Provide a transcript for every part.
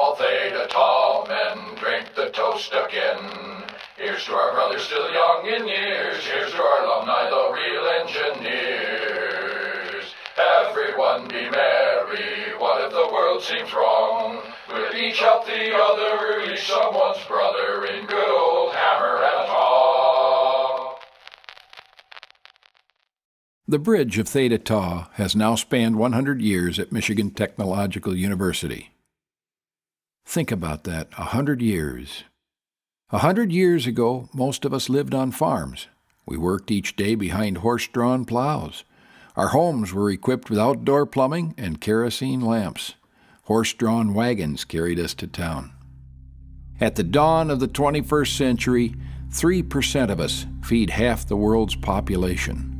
all Theta Tau men, drink the toast again. Here's to our brothers still young in years, here's to our alumni, the real engineers. Everyone be merry, what if the world seems wrong? We'll each help the other, each someone's brother, in good old hammer and tongs. The bridge of Theta Tau has now spanned 100 years at Michigan Technological University. Think about that, 100 years. 100 years ago, most of us lived on farms. We worked each day behind horse-drawn plows. Our homes were equipped with outdoor plumbing and kerosene lamps. Horse-drawn wagons carried us to town. At the dawn of the 21st century, 3% of us feed half the world's population.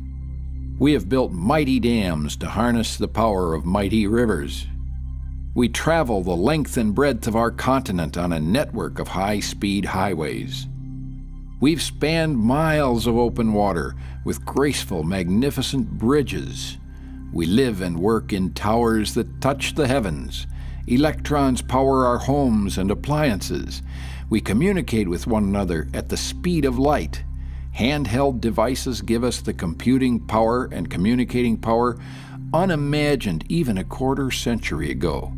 We have built mighty dams to harness the power of mighty rivers. We travel the length and breadth of our continent on a network of high-speed highways. We've spanned miles of open water with graceful, magnificent bridges. We live and work in towers that touch the heavens. Electrons power our homes and appliances. We communicate with one another at the speed of light. Handheld devices give us the computing power and communicating power unimagined even a quarter century ago.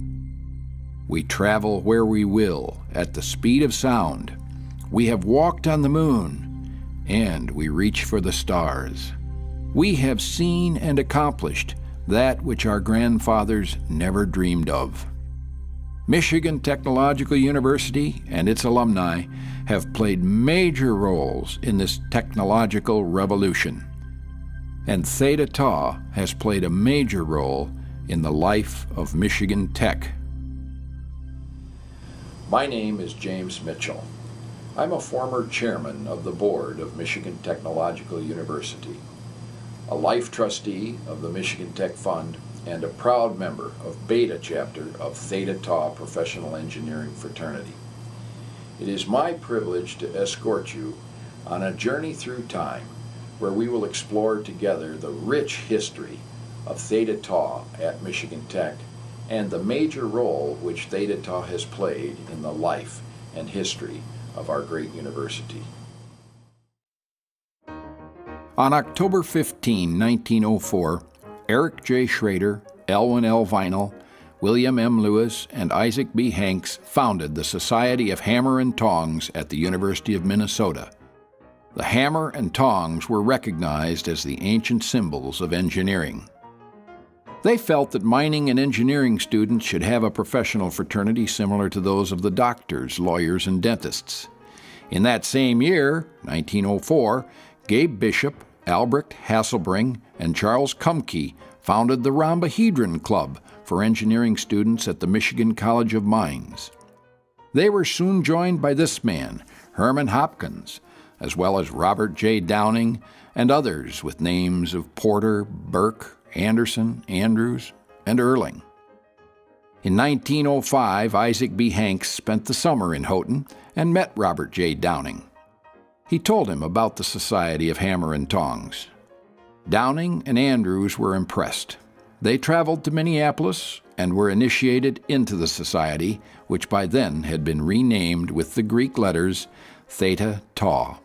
We travel where we will at the speed of sound. We have walked on the moon, and we reach for the stars. We have seen and accomplished that which our grandfathers never dreamed of. Michigan Technological University and its alumni have played major roles in this technological revolution. And Theta Tau has played a major role in the life of Michigan Tech. My name is James Mitchell. I'm a former chairman of the board of Michigan Technological University, a life trustee of the Michigan Tech Fund, and a proud member of Beta Chapter of Theta Tau Professional Engineering Fraternity. It is my privilege to escort you on a journey through time where we will explore together the rich history of Theta Tau at Michigan Tech and the major role which Theta Tau has played in the life and history of our great university. On October 15, 1904, Eric J. Schrader, Elwin L. Vinell, William M. Lewis, and Isaac B. Hanks founded the Society of Hammer and Tongs at the University of Minnesota. The hammer and tongs were recognized as the ancient symbols of engineering. They felt that mining and engineering students should have a professional fraternity similar to those of the doctors, lawyers, and dentists. In that same year, 1904, Gabe Bishop, Albrecht Hasselbring, and Charles Kumke founded the Rhombohedron Club for engineering students at the Michigan College of Mines. They were soon joined by this man, Herman Hopkins, as well as Robert J. Downing and others with names of Porter, Burke, Anderson, Andrews, and Erling. In 1905, Isaac B. Hanks spent the summer in Houghton and met Robert J. Downing. He told him about the Society of Hammer and Tongs. Downing and Andrews were impressed. They traveled to Minneapolis and were initiated into the society, which by then had been renamed with the Greek letters Theta Tau.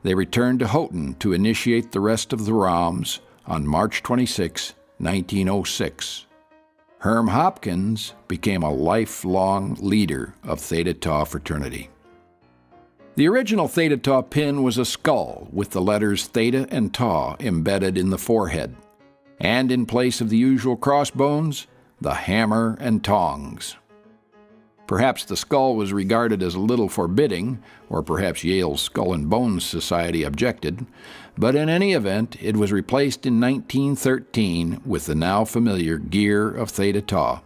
They returned to Houghton to initiate the rest of the ROMs on March 26, 1906. Herm Hopkins became a lifelong leader of Theta Tau fraternity. The original Theta Tau pin was a skull with the letters Theta and Tau embedded in the forehead, and in place of the usual crossbones, the hammer and tongs. Perhaps the skull was regarded as a little forbidding, or perhaps Yale's Skull and Bones Society objected, but in any event, it was replaced in 1913 with the now familiar gear of Theta Tau.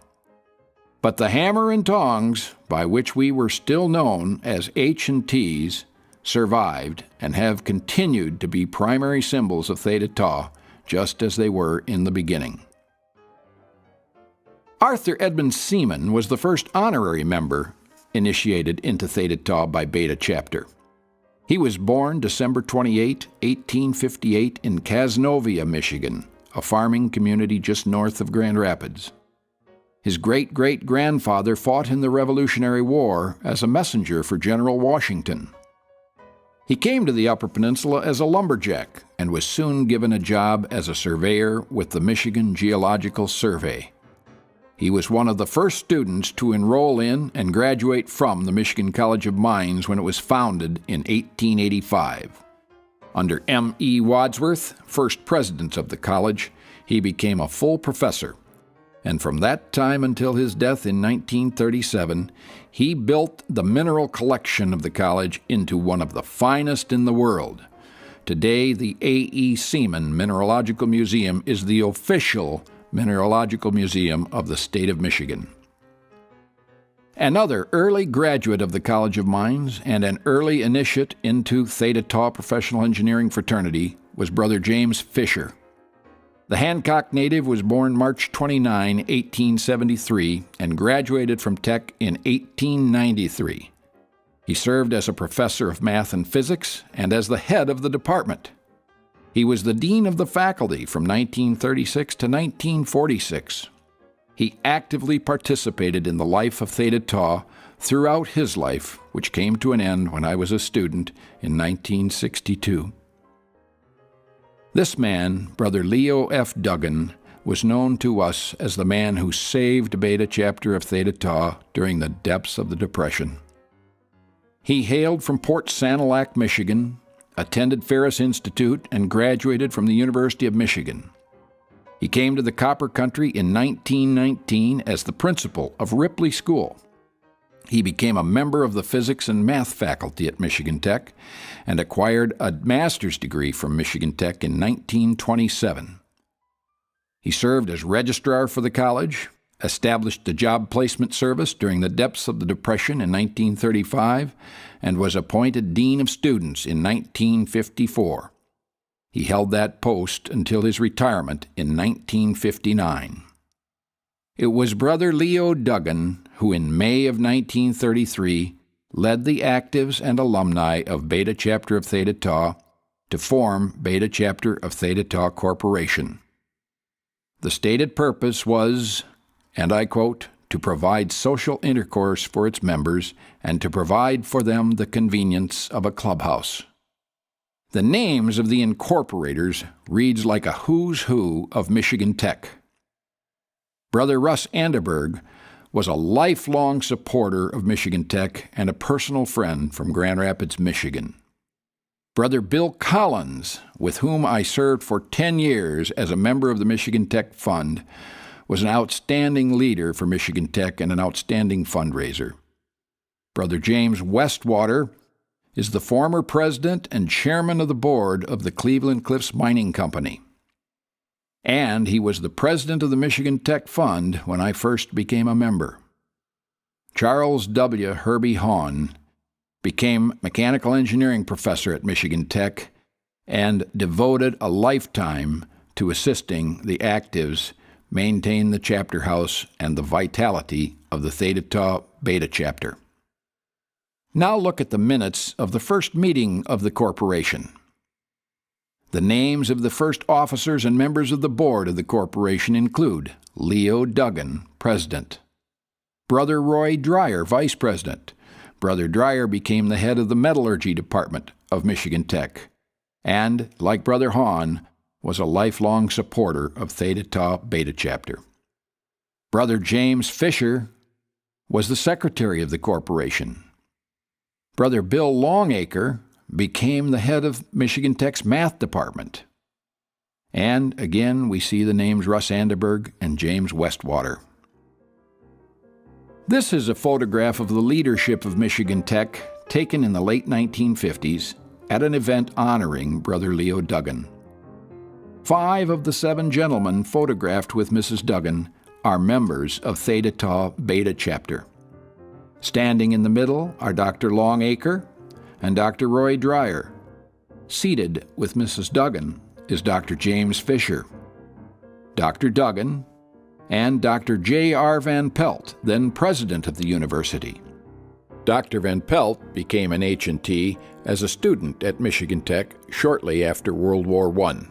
But the hammer and tongs, by which we were still known as H&Ts, survived and have continued to be primary symbols of Theta Tau, just as they were in the beginning. Arthur Edmund Seaman was the first honorary member initiated into Theta Tau by Beta Chapter. He was born December 28, 1858 in Casnovia, Michigan, a farming community just north of Grand Rapids. His great-great-grandfather fought in the Revolutionary War as a messenger for General Washington. He came to the Upper Peninsula as a lumberjack and was soon given a job as a surveyor with the Michigan Geological Survey. He was one of the first students to enroll in and graduate from the Michigan College of Mines when it was founded in 1885. Under M.E. Wadsworth, first president of the college, he became a full professor, and from that time until his death in 1937, he built the mineral collection of the college into one of the finest in the world. Today, the A.E. Seaman Mineralogical Museum is the official mineralogical museum of the state of Michigan. Another early graduate of the College of Mines and an early initiate into Theta Tau professional engineering fraternity was Brother James Fisher. The Hancock native was born March 29, 1873, and graduated from Tech in 1893. He served as a professor of math and physics and as the head of the department. He was the dean of the faculty from 1936 to 1946. He actively participated in the life of Theta Tau throughout his life, which came to an end when I was a student in 1962. This man, Brother Leo F. Duggan, was known to us as the man who saved Beta Chapter of Theta Tau during the depths of the Depression. He hailed from Port Sanilac, Michigan, attended Ferris Institute, and graduated from the University of Michigan. He came to the Copper Country in 1919 as the principal of Ripley School. He became a member of the physics and math faculty at Michigan Tech and acquired a master's degree from Michigan Tech in 1927. He served as registrar for the college, established the job placement service during the depths of the Depression in 1935, and was appointed dean of students in 1954. He held that post until his retirement in 1959. It was Brother Leo Duggan who in May of 1933 led the actives and alumni of Beta Chapter of Theta Tau to form Beta Chapter of Theta Tau Corporation. The stated purpose was, and I quote, to provide social intercourse for its members and to provide for them the convenience of a clubhouse. The names of the incorporators reads like a who's who of Michigan Tech. Brother Russ Anderberg was a lifelong supporter of Michigan Tech and a personal friend from Grand Rapids, Michigan. Brother Bill Collins, with whom I served for 10 years as a member of the Michigan Tech Fund, was an outstanding leader for Michigan Tech and an outstanding fundraiser. Brother James Westwater is the former president and chairman of the board of the Cleveland Cliffs Mining Company. And he was the president of the Michigan Tech Fund when I first became a member. Charles W. Herbie Hahn became mechanical engineering professor at Michigan Tech and devoted a lifetime to assisting the actives maintain the chapter house and the vitality of the Theta Tau Beta Chapter. Now look at the minutes of the first meeting of the corporation. The names of the first officers and members of the board of the corporation include Leo Duggan, President; Brother Roy Dreyer, Vice President. Brother Dreyer became the head of the metallurgy department of Michigan Tech, and, like Brother Hahn, was a lifelong supporter of Theta Tau Beta Chapter. Brother James Fisher was the secretary of the corporation. Brother Bill Longacre became the head of Michigan Tech's math department. And again, we see the names Russ Anderberg and James Westwater. This is a photograph of the leadership of Michigan Tech taken in the late 1950s at an event honoring Brother Leo Duggan. 5 of the 7 gentlemen photographed with Mrs. Duggan are members of Theta Tau Beta Chapter. Standing in the middle are Dr. Longacre and Dr. Roy Dreyer. Seated with Mrs. Duggan is Dr. James Fisher. Dr. Duggan and Dr. J.R. Van Pelt, then president of the university. Dr. Van Pelt became an H&T as a student at Michigan Tech shortly after World War I.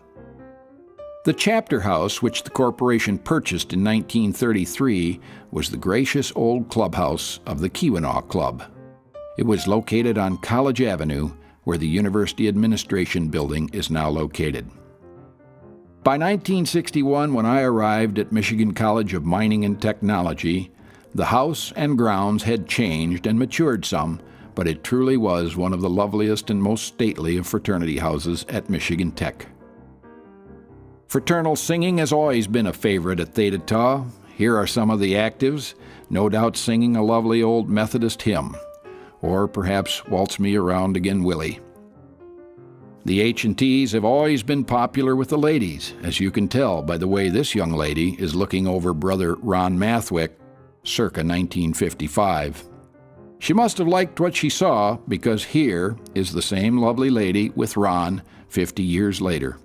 The chapter house, which the corporation purchased in 1933, was the gracious old clubhouse of the Keweenaw Club. It was located on College Avenue, where the University Administration Building is now located. By 1961, when I arrived at Michigan College of Mining and Technology, the house and grounds had changed and matured some, but it truly was one of the loveliest and most stately of fraternity houses at Michigan Tech. Fraternal singing has always been a favorite at Theta Tau. Here are some of the actives, no doubt singing a lovely old Methodist hymn, or perhaps Waltz Me Around Again, Willie. The H&Ts have always been popular with the ladies, as you can tell by the way this young lady is looking over Brother Ron Mathwick, circa 1955. She must have liked what she saw, because here is the same lovely lady with Ron 50 years later.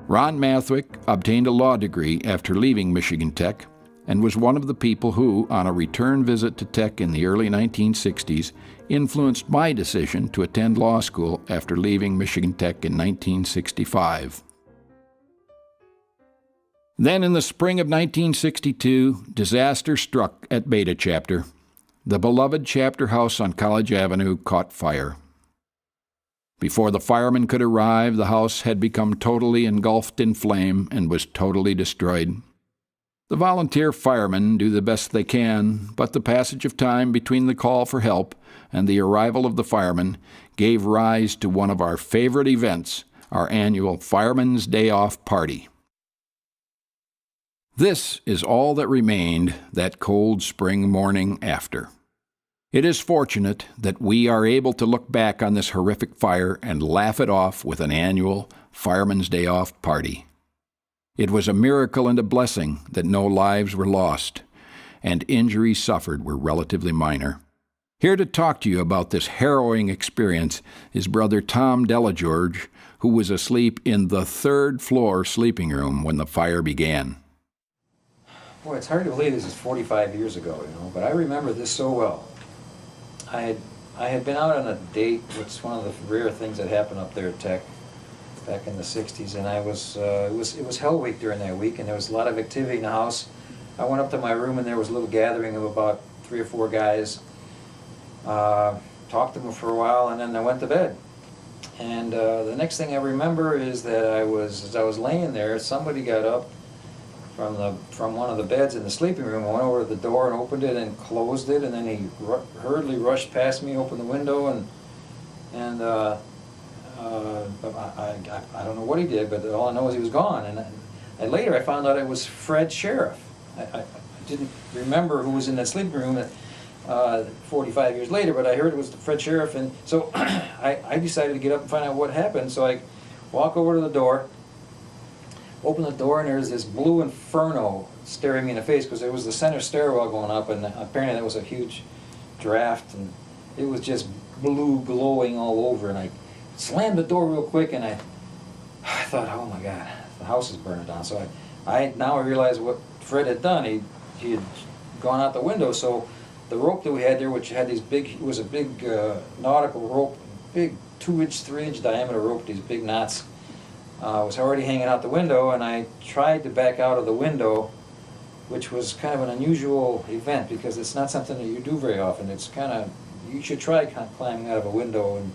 Ron Mathwick obtained a law degree after leaving Michigan Tech and was one of the people who, on a return visit to Tech in the early 1960s, influenced my decision to attend law school after leaving Michigan Tech in 1965. Then in the spring of 1962, disaster struck at Beta Chapter. The beloved chapter house on College Avenue caught fire. Before the firemen could arrive, the house had become totally engulfed in flame and was totally destroyed. The volunteer firemen do the best they can, but the passage of time between the call for help and the arrival of the firemen gave rise to one of our favorite events, our annual Fireman's Day Off Party. This is all that remained that cold spring morning after. It is fortunate that we are able to look back on this horrific fire and laugh it off with an annual Fireman's Day Off Party. It was a miracle and a blessing that no lives were lost, and injuries suffered were relatively minor. Here to talk to you about this harrowing experience is Brother Tom Delageorge, who was asleep in the third-floor sleeping room when the fire began. Boy, it's hard to believe this is 45 years ago, but I remember this so well. I had been out on a date, which is one of the rare things that happened up there at Tech back in the 60s, and it was Hell Week during that week, and there was a lot of activity in the house. I went up to my room, and there was a little gathering of about 3 or 4 guys. Talked to them for a while, and then I went to bed. And the next thing I remember is that as I was laying there, somebody got up from one of the beds in the sleeping room, and went over to the door and opened it and closed it, and then he hurriedly rushed past me, opened the window, and I don't know what he did, but all I know is he was gone. And later I found out it was Fred Sheriff. I didn't remember who was in that sleeping room 45 years later, but I heard it was Fred Sheriff, and so I decided to get up and find out what happened. So I walk over to the door, open the door, and there's this blue inferno staring me in the face, because there was the center stairwell going up, and apparently that was a huge draft, and it was just blue glowing all over. And I slammed the door real quick, and I thought, oh my God, the house is burning down. So now I realized what Fred had done. He had gone out the window. So the rope that we had there, which had these big, it was a big nautical rope, big 2-inch, 3-inch diameter rope, these big knots, was already hanging out the window, and I tried to back out of the window, which was kind of an unusual event, because it's not something that you do very often. It's kind of, you should try climbing out of a window, and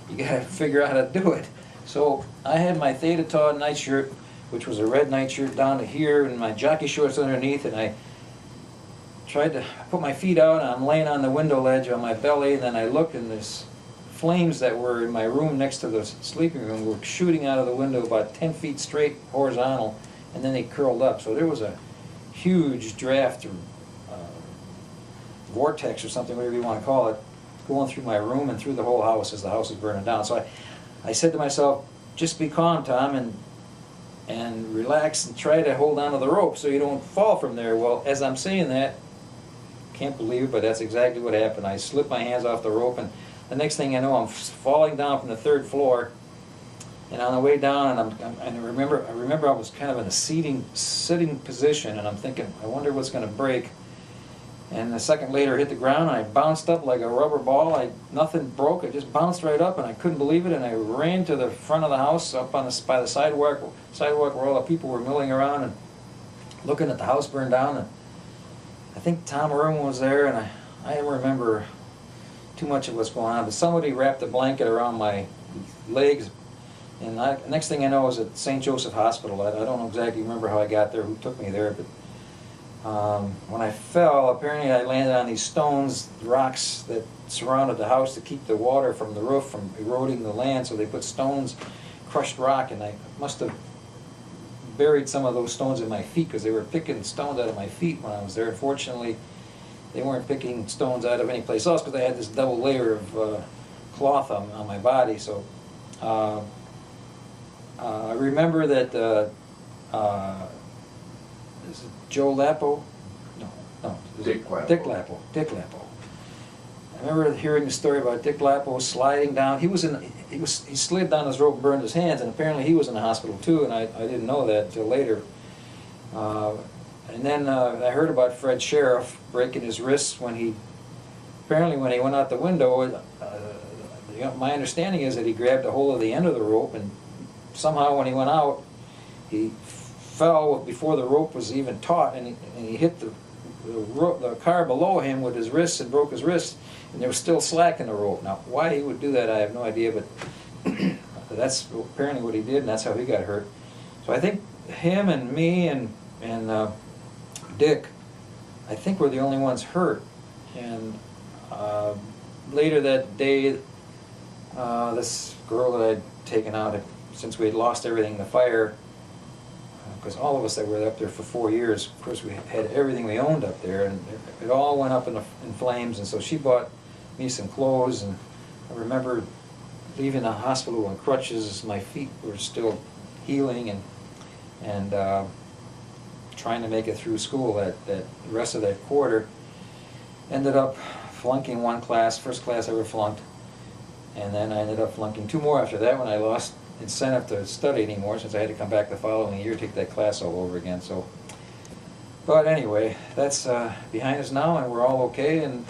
you got to figure out how to do it. So I had my Theta Tau nightshirt, which was a red nightshirt, down to here, and my jockey shorts underneath, and I tried to put my feet out, and I'm laying on the window ledge on my belly, and then I looked, and this flames that were in my room next to the sleeping room were shooting out of the window about 10 feet straight horizontal, and then they curled up. So there was a huge draft or vortex or something, whatever you want to call it, going through my room and through the whole house as the house is burning down. So I said to myself, just be calm, Tom, and relax and try to hold on to the rope so you don't fall from there. Well, as I'm saying that, can't believe it, but that's exactly what happened. I slipped my hands off the rope, and the next thing I know, I'm falling down from the 3rd floor, and on the way down, and I remember I was kind of in a sitting position, and I'm thinking, I wonder what's going to break. And a second later hit the ground, and I bounced up like a rubber ball. Nothing broke, I just bounced right up, and I couldn't believe it, and I ran to the front of the house up on by the sidewalk where all the people were milling around and looking at the house burned down. And I think Tom Irwin was there, and I don't remember too much of what's going on, but somebody wrapped a blanket around my legs, and next thing I know I was at St. Joseph Hospital. I don't exactly remember how I got there, who took me there, but when I fell, apparently I landed on these stones, rocks that surrounded the house to keep the water from the roof from eroding the land, so they put stones, crushed rock, and I must have buried some of those stones in my feet because they were picking stones out of my feet when I was there. Fortunately, they weren't picking stones out of any place else because I had this double layer of cloth on my body. So I remember that is it Joe Lapo? No. Dick Lapo. Dick Lapo. I remember hearing the story about Dick Lapo sliding down. He slid down his rope and burned his hands, and apparently he was in the hospital too, and I didn't know that until later. And then I heard about Fred Sheriff breaking his wrists when he went out the window. My understanding is that he grabbed a hold of the end of the rope, and somehow when he went out, he fell before the rope was even taut, and he hit the car below him with his wrists and broke his wrist, and there was still slack in the rope. Now, why he would do that, I have no idea, but that's apparently what he did, and that's how he got hurt. So I think him and me and Dick, I think we're the only ones hurt. And later that day, this girl that I'd taken out, since we had lost everything in the fire, because all of us that were up there for 4 years, of course we had everything we owned up there, and it all went up in flames, and so she bought me some clothes, and I remember leaving the hospital on crutches. My feet were still healing, and trying to make it through school that rest of that quarter. Ended up flunking one class, first class I ever flunked, and then I ended up flunking 2 more after that when I lost incentive to study anymore, since I had to come back the following year to take that class all over again. So, but anyway, that's behind us now, and we're all okay, and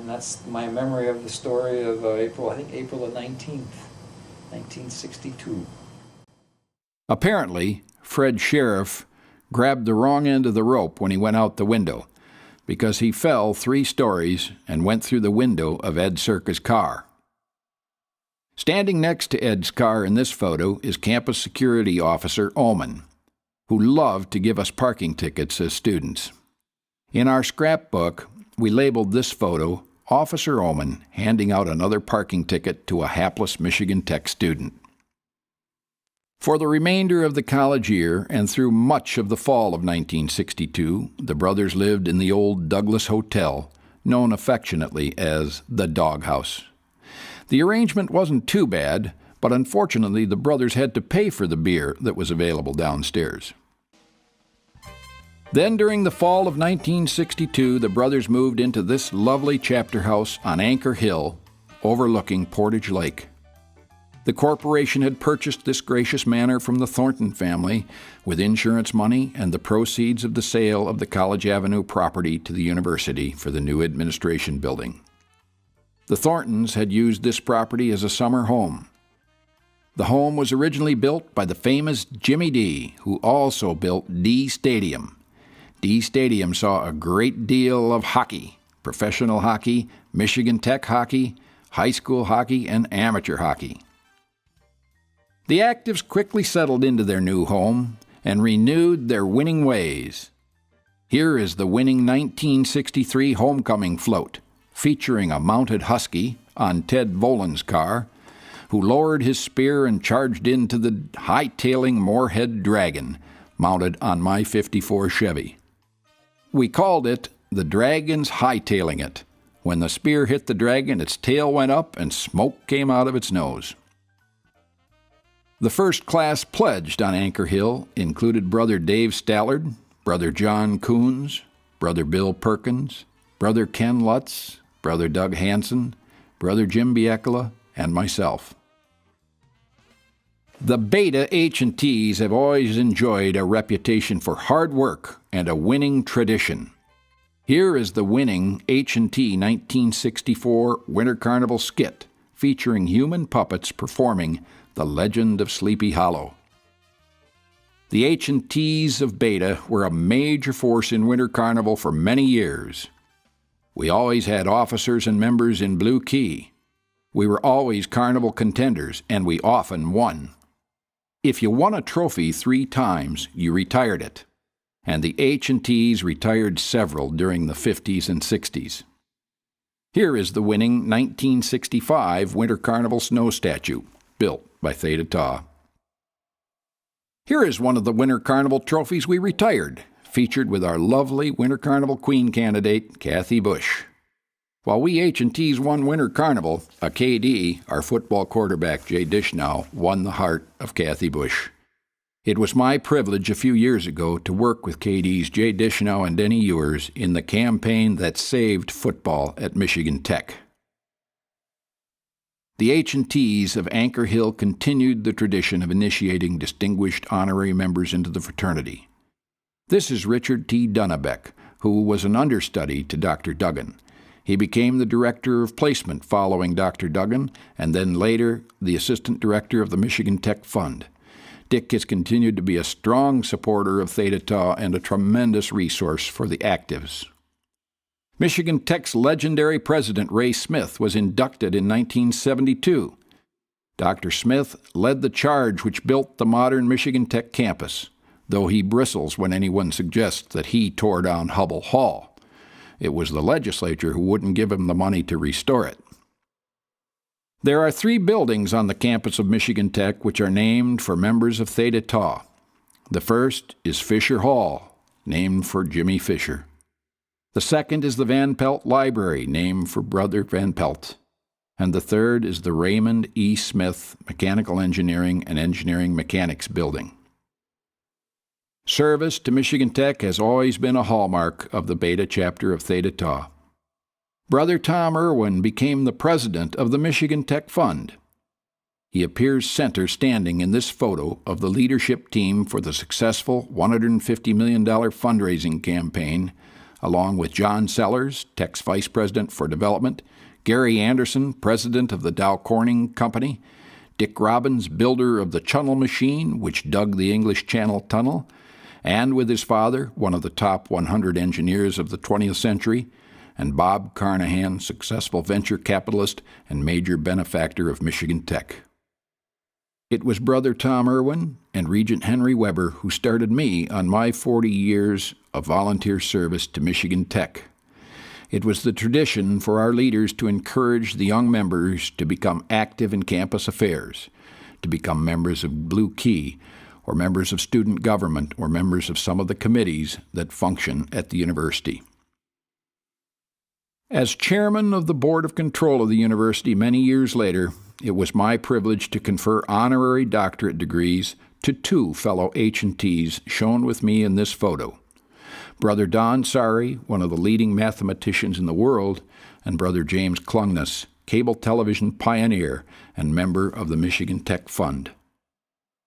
that's my memory of the story of April the 19th, 1962. Apparently, Fred Sheriff grabbed the wrong end of the rope when he went out the window, because he fell 3 stories and went through the window of Ed Circa's car. Standing next to Ed's car in this photo is Campus Security Officer Oman, who loved to give us parking tickets as students. In our scrapbook, we labeled this photo Officer Oman handing out another parking ticket to a hapless Michigan Tech student. For the remainder of the college year and through much of the fall of 1962, the brothers lived in the old Douglas Hotel, known affectionately as the Doghouse. The arrangement wasn't too bad, but unfortunately the brothers had to pay for the beer that was available downstairs. Then during the fall of 1962, the brothers moved into this lovely chapter house on Anchor Hill, overlooking Portage Lake. The corporation had purchased this gracious manor from the Thornton family with insurance money and the proceeds of the sale of the College Avenue property to the university for the new administration building. The Thorntons had used this property as a summer home. The home was originally built by the famous Jimmy D, who also built D Stadium. D Stadium saw a great deal of hockey, professional hockey, Michigan Tech hockey, high school hockey, and amateur hockey. The Actives quickly settled into their new home and renewed their winning ways. Here is the winning 1963 homecoming float, featuring a mounted Husky on Ted Volan's car, who lowered his spear and charged into the hightailing Moorhead Dragon, mounted on my '54 Chevy. We called it the Dragon's Hightailing It. When the spear hit the dragon, its tail went up and smoke came out of its nose. The first class pledged on Anchor Hill included Brother Dave Stallard, Brother John Coons, Brother Bill Perkins, Brother Ken Lutz, Brother Doug Hansen, Brother Jim Biekela, and myself. The Beta H&Ts have always enjoyed a reputation for hard work and a winning tradition. Here is the winning H&T 1964 Winter Carnival skit featuring human puppets performing The Legend of Sleepy Hollow. The H&Ts of Beta were a major force in Winter Carnival for many years. We always had officers and members in Blue Key. We were always carnival contenders, and we often won. If you won a trophy 3 times, you retired it, and the H&Ts retired several during the 50s and 60s. Here is the winning 1965 Winter Carnival snow statue, built by Theta Tau. Here is one of the Winter Carnival trophies we retired, featured with our lovely Winter Carnival Queen candidate, Kathy Bush. While we H&Ts won Winter Carnival, a KD, our football quarterback Jay Dishnow, won the heart of Kathy Bush. It was my privilege a few years ago to work with KD's Jay Dishnow and Denny Ewers in the campaign that saved football at Michigan Tech. The H&Ts of Anchor Hill continued the tradition of initiating distinguished honorary members into the fraternity. This is Richard T. Dunnebeck, who was an understudy to Dr. Duggan. He became the director of placement following Dr. Duggan, and then later the assistant director of the Michigan Tech Fund. Dick has continued to be a strong supporter of Theta Tau and a tremendous resource for the actives. Michigan Tech's legendary president, Ray Smith, was inducted in 1972. Dr. Smith led the charge which built the modern Michigan Tech campus, though he bristles when anyone suggests that he tore down Hubbell Hall. It was the legislature who wouldn't give him the money to restore it. There are 3 buildings on the campus of Michigan Tech which are named for members of Theta Tau. The first is Fisher Hall, named for Jimmy Fisher. The second is the Van Pelt Library, named for Brother Van Pelt. And the third is the Raymond E. Smith Mechanical Engineering and Engineering Mechanics Building. Service to Michigan Tech has always been a hallmark of the Beta chapter of Theta Tau. Brother Tom Irwin became the president of the Michigan Tech Fund. He appears center standing in this photo of the leadership team for the successful $150 million fundraising campaign, along with John Sellers, Tech's Vice President for Development, Gary Anderson, President of the Dow Corning Company, Dick Robbins, builder of the Chunnel machine, which dug the English Channel Tunnel, and with his father, one of the top 100 engineers of the 20th century, and Bob Carnahan, successful venture capitalist and major benefactor of Michigan Tech. It was Brother Tom Irwin and Regent Henry Weber who started me on my 40 years of volunteer service to Michigan Tech. It was the tradition for our leaders to encourage the young members to become active in campus affairs, to become members of Blue Key, or members of student government, or members of some of the committees that function at the university. As chairman of the Board of Control of the university many years later, it was my privilege to confer honorary doctorate degrees to 2 fellow H&Ts shown with me in this photo. Brother Don Sari, one of the leading mathematicians in the world, and Brother James Clungness, cable television pioneer and member of the Michigan Tech Fund.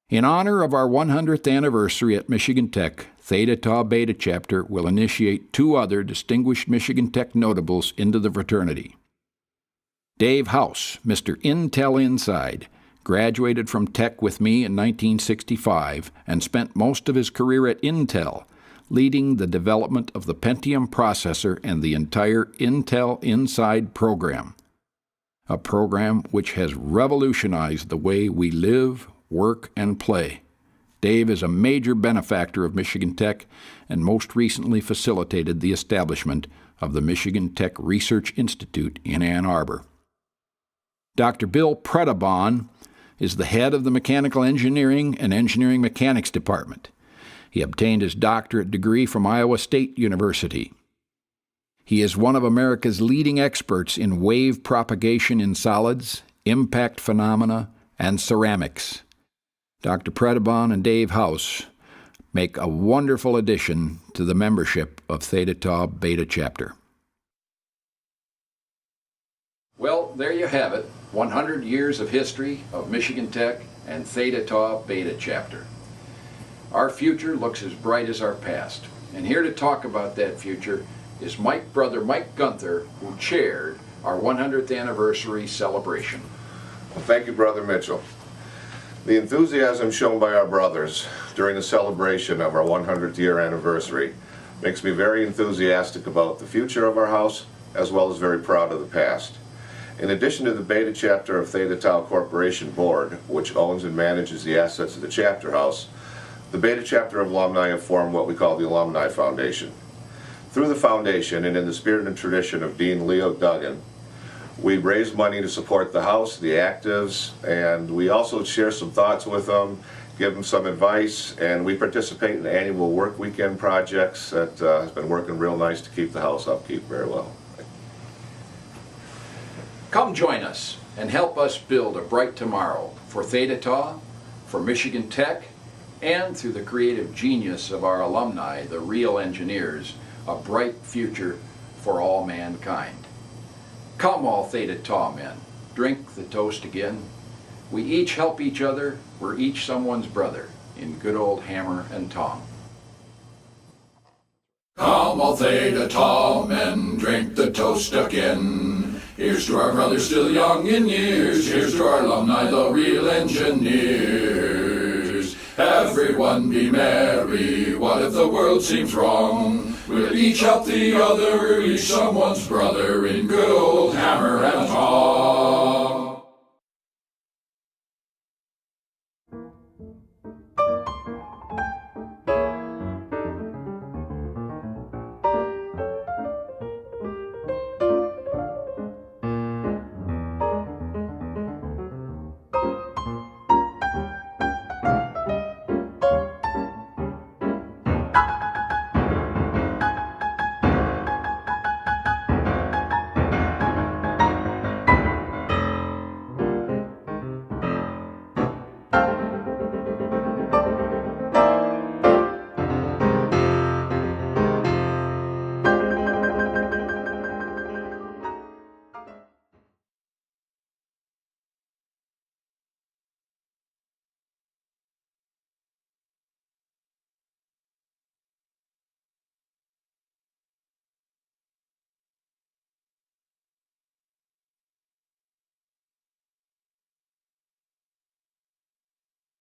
In honor of our 100th anniversary at Michigan Tech, Theta Tau Beta Chapter will initiate 2 other distinguished Michigan Tech notables into the fraternity. Dave House, Mr. Intel Inside, graduated from Tech with me in 1965 and spent most of his career at Intel, leading the development of the Pentium processor and the entire Intel Inside program, a program which has revolutionized the way we live, work, and play. Dave is a major benefactor of Michigan Tech and most recently facilitated the establishment of the Michigan Tech Research Institute in Ann Arbor. Dr. Bill Predabon is the head of the Mechanical Engineering and Engineering Mechanics Department. He obtained his doctorate degree from Iowa State University. He is one of America's leading experts in wave propagation in solids, impact phenomena, and ceramics. Dr. Predabon and Dave House make a wonderful addition to the membership of Theta Tau Beta Chapter. Well, there you have it, 100 years of history of Michigan Tech and Theta Tau Beta Chapter. Our future looks as bright as our past, and here to talk about that future is brother Mike Gunther, who chaired our 100th anniversary celebration. Thank you, Brother Mitchell. The enthusiasm shown by our brothers during the celebration of our 100th year anniversary makes me very enthusiastic about the future of our house, as well as very proud of the past. In addition to the Beta chapter of Theta Tau Corporation Board, which owns and manages the assets of the chapter house, the Beta chapter of alumni have formed what we call the Alumni Foundation. Through the foundation, and in the spirit and tradition of Dean Leo Duggan, we raise money to support the house, the actives, and we also share some thoughts with them, give them some advice, and we participate in annual work weekend projects that has been working real nice to keep the house upkeep very well. Come join us and help us build a bright tomorrow for Theta Tau, for Michigan Tech, and through the creative genius of our alumni, the real engineers, a bright future for all mankind. Come, all Theta Tau men, drink the toast again. We each help each other, we're each someone's brother, in good old hammer and tong. Come, all Theta Tau men, drink the toast again. Here's to our brothers still young in years, here's to our alumni, the real engineers. Everyone be merry, what if the world seems wrong? We'll each help the other, each someone's brother, in good old hammer and tong.